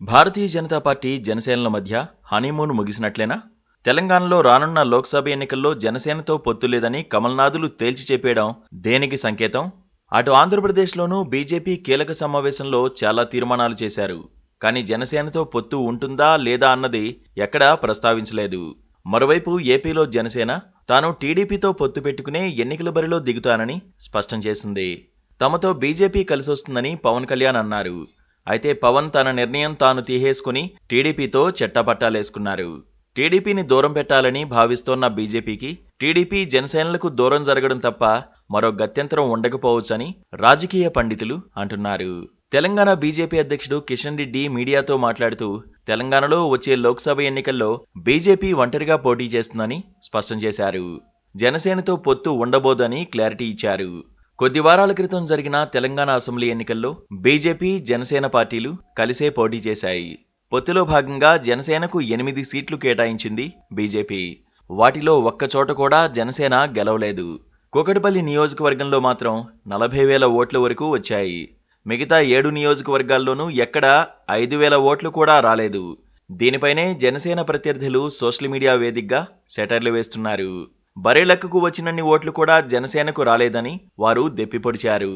Bharatiya Janata party జనసేనల మధ్య honeymoon ముగిసినట్లేనా? తెలంగాణలో రానున్న లోక్సభ ఎన్నికల్లో జనసేనతో పొత్తు లేదని కమల్నాథులు తేల్చి చెప్పేయడం దేనికి సంకేతం? అటు ఆంధ్రప్రదేశ్లోనూ బీజేపీ కీలక సమావేశంలో చాలా తీర్మానాలు చేశారు. కానీ జనసేనతో పొత్తు ఉంటుందా లేదా అన్నది ఎక్కడా ప్రస్తావించలేదు. మరోవైపు ఏపీలో జనసేన తాను టీడీపీతో పొత్తు పెట్టుకునే ఎన్నికల బరిలో దిగుతానని స్పష్టం చేసింది. తమతో బీజేపీ కలిసొస్తుందని పవన్ కళ్యాణ్ అన్నారు. అయితే పవన్ తన నిర్ణయం తాను తీసేసుకుని టీడీపీతో చెట్టాపట్టాలేసుకున్నారు. టీడీపీని దూరం పెట్టాలని భావిస్తోన్న బీజేపీకి టీడీపీ జనసేనలకు దూరం జరగడం తప్ప మరో గత్యంతరం ఉండకపోవచ్చని రాజకీయ పండితులు అంటున్నారు. తెలంగాణ బీజేపీ అధ్యక్షుడు కిషన్ రెడ్డి మీడియాతో మాట్లాడుతూ తెలంగాణలో వచ్చే లోక్సభ ఎన్నికల్లో బీజేపీ ఒంటరిగా పోటీ చేస్తుందని స్పష్టం చేశారు. జనసేనతో పొత్తు ఉండబోదని క్లారిటీ ఇచ్చారు. కొద్ది వారాల క్రితం జరిగిన తెలంగాణ అసెంబ్లీ ఎన్నికల్లో బీజేపీ జనసేన పార్టీలు కలిసే పోటీ చేశాయి. పొత్తులో భాగంగా జనసేనకు 8 సీట్లు కేటాయించింది బీజేపీ. వాటిలో ఒక్కచోట కూడా జనసేన గెలవలేదు. కూకట్పల్లి నియోజకవర్గంలో మాత్రం 40,000 ఓట్ల వరకు వచ్చాయి. మిగతా 7 నియోజకవర్గాల్లోనూ ఎక్కడా 5,000 ఓట్లు కూడా రాలేదు. దీనిపైనే జనసేన ప్రత్యర్థులు సోషల్ మీడియా వేదికగా సెటైర్లు వేస్తున్నారు. బరేలక్కకు వచ్చినన్ని ఓట్లు కూడా జనసేనకు రాలేదని వారు దెప్పిపొడిచారు.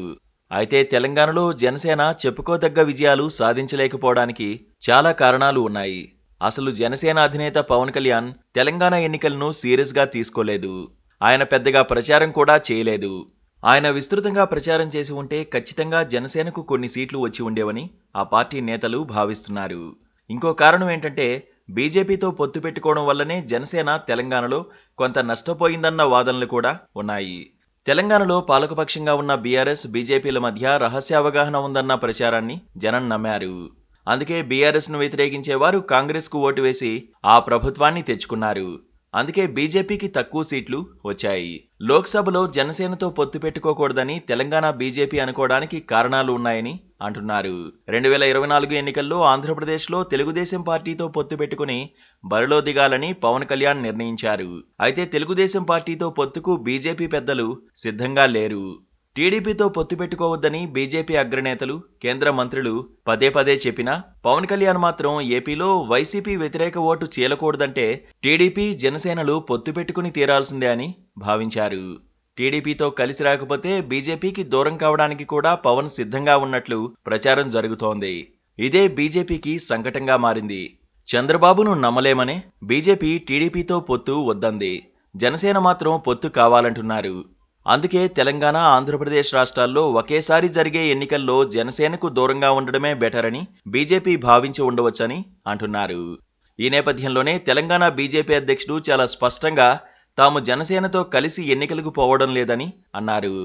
అయితే తెలంగాణలో జనసేన చెప్పుకోదగ్గ విజయాలు సాధించలేకపోవడానికి చాలా కారణాలు ఉన్నాయి. అసలు జనసేన అధినేత పవన్ కళ్యాణ్ తెలంగాణ ఎన్నికలను సీరియస్గా తీసుకోలేదు. ఆయన పెద్దగా ప్రచారం కూడా చేయలేదు. ఆయన విస్తృతంగా ప్రచారం చేసి ఉంటే ఖచ్చితంగా జనసేనకు కొన్ని సీట్లు వచ్చి ఉండేవని ఆ పార్టీ నేతలు భావిస్తున్నారు. ఇంకో కారణం ఏంటంటే బీజేపీతో పొత్తు పెట్టుకోవడం వల్లనే జనసేన తెలంగాణలో కొంత నష్టపోయిందన్న వాదనలు కూడా ఉన్నాయి. తెలంగాణలో పాలకపక్షంగా ఉన్న బీఆర్ఎస్ బీజేపీల మధ్య రహస్యావగాహన ఉందన్న ప్రచారాన్ని జనం నమ్మారు. అందుకే బీఆర్ఎస్ను వ్యతిరేకించేవారు కాంగ్రెస్కు ఓటు వేసి ఆ ప్రభుత్వాన్ని తెచ్చుకున్నారు. అందుకే బీజేపీకి తక్కువ సీట్లు వచ్చాయి. లోక్సభలో జనసేనతో పొత్తు పెట్టుకోకూడదని తెలంగాణ బీజేపీ అనుకోవడానికి కారణాలు ఉన్నాయని అంటున్నారు. 2024 ఎన్నికల్లో ఆంధ్రప్రదేశ్లో తెలుగుదేశం పార్టీతో పొత్తు పెట్టుకుని బరిలో దిగాలని పవన్ కళ్యాణ్ నిర్ణయించారు. అయితే తెలుగుదేశం పార్టీతో పొత్తుకు బీజేపీ పెద్దలు సిద్ధంగా లేరు. టీడీపీతో పొత్తు పెట్టుకోవద్దని బీజేపీ అగ్రనేతలు, కేంద్ర మంత్రులు పదే పదే చెప్పినా పవన్ కళ్యాణ్ మాత్రం ఏపీలో వైసీపీ వ్యతిరేక ఓటు చీలకూడదంటే టీడీపీ జనసేనలు పొత్తు పెట్టుకుని తీరాల్సిందే అని భావించారు. టీడీపీతో కలిసి రాకపోతే బీజేపీకి దూరం కావడానికి కూడా పవన్ సిద్ధంగా ఉన్నట్లు ప్రచారం జరుగుతోంది. ఇదే బీజేపీకి సంకటంగా మారింది. చంద్రబాబును నమ్మలేమనే బీజేపీ టీడీపీతో పొత్తు వద్దంది. జనసేన మాత్రం పొత్తు కావాలంటున్నారు. అందుకే తెలంగాణ, ఆంధ్రప్రదేశ్ రాష్ట్రాల్లో ఒకేసారి జరిగే ఎన్నికల్లో జనసేనకు దూరంగా ఉండడమే బెటర్ అని బీజేపీ భావించి ఉండవచ్చని అంటున్నారు. ఈ నేపథ్యంలోనే తెలంగాణ బీజేపీ అధ్యక్షుడు చాలా స్పష్టంగా తాము జనసేనతో కలిసి ఎన్నికలకు పోవడం లేదని అన్నారు.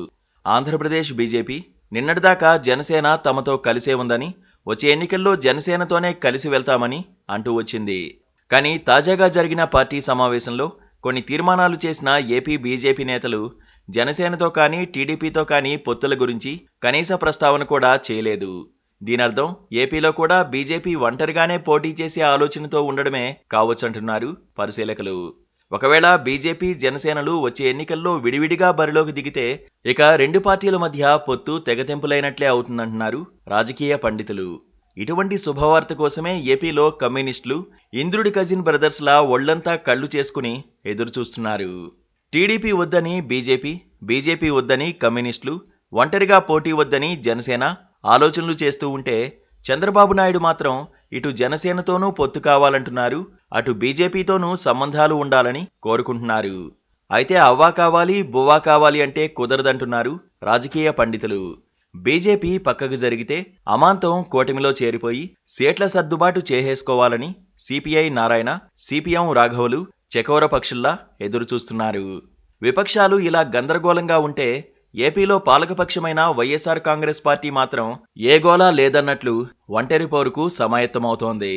ఆంధ్రప్రదేశ్ బీజేపీ నిన్నటిదాకా జనసేన తమతో కలిసే ఉందని, వచ్చే ఎన్నికల్లో జనసేనతోనే కలిసి వెళ్తామని అంటూ వచ్చింది. కానీ తాజాగా జరిగిన పార్టీ సమావేశంలో కొన్ని తీర్మానాలు చేసిన ఏపీ బీజేపీ నేతలు జనసేనతో కానీ టీడీపీతో కానీ పొత్తుల గురించి కనీస ప్రస్తావన కూడా చేయలేదు. దీనర్థం ఏపీలో కూడా బీజేపీ ఒంటరిగానే పోటీ చేసే ఆలోచనతో ఉండడమే కావచ్చంటున్నారు పరిశీలకులు. ఒకవేళ బీజేపీ జనసేనలు వచ్చే ఎన్నికల్లో విడివిడిగా బరిలోకి దిగితే ఇక రెండు పార్టీల మధ్య పొత్తు తెగతెంపులైనట్లే అవుతుందంటున్నారు రాజకీయ పండితులు. ఇటువంటి శుభవార్త కోసమే ఏపీలో కమ్యూనిస్టులు ఇంద్రుడి కజిన్ బ్రదర్స్లా ఒళ్లంతా కళ్ళు చేసుకుని ఎదురుచూస్తున్నారు. టీడీపీ వద్దని బీజేపీ, బీజేపీ వద్దని కమ్యూనిస్టులు, ఒంటరిగా పోటీ వద్దని జనసేన ఆలోచనలు చేస్తూ ఉంటే చంద్రబాబు నాయుడు మాత్రం ఇటు జనసేనతోనూ పొత్తు కావాలంటున్నారు, అటు బీజేపీతోనూ సంబంధాలు ఉండాలని కోరుకుంటున్నారు. అయితే అవ్వా కావాలి బువ్వా కావాలి అంటే కుదరదంటున్నారు రాజకీయ పండితులు. బీజేపీ పక్కకు జరిగితే అమాంతం కూటమిలో చేరిపోయి సీట్ల సర్దుబాటు చేసేసుకోవాలని సిపిఐ నారాయణ, సిపిఎం రాఘవులు చకోర పక్షుల్లా ఎదురుచూస్తున్నారు. విపక్షాలు ఇలా గందరగోళంగా ఉంటే ఏపీలో పాలకపక్షమైన వైఎస్ఆర్ కాంగ్రెస్ పార్టీ మాత్రం ఏ గోలా లేదన్నట్లు ఒంటరి పోరుకు సమాయత్తమవుతోంది.